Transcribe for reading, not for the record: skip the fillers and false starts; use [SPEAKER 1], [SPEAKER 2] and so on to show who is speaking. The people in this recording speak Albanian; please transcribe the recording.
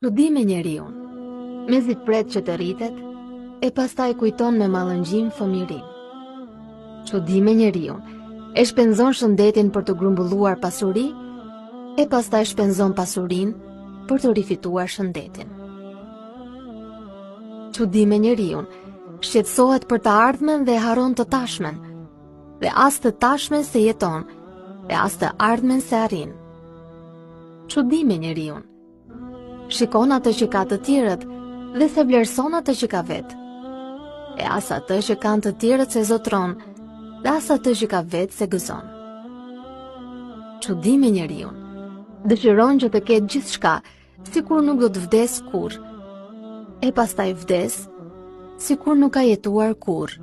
[SPEAKER 1] Çudi me njeriun, mezi pret që të rritet, e pastaj kujton me mallëngjim fëmirin. Çudi me njeriun, e shpenzon shëndetin për të grumbulluar pasuri, e pastaj shpenzon pasurin për të rifituar shëndetin. Çudi me njeriun, shqetësohet për të ardhmen dhe haron të tashmen, dhe as të tashmen se jeton, dhe as të ardhmen se arrin. Çudi me njeriun, shikon atë që ka të tjerët dhe se vlerëson atë që ka vetë, e as atë që kanë të tjerët se zotron, dhe as atë që ka vetë se gëzon. Çudi me njeriun, dëshiron që të ketë gjithçka, sikur nuk do të vdes kur, e pastaj vdes, sikur nuk ka jetuar kur.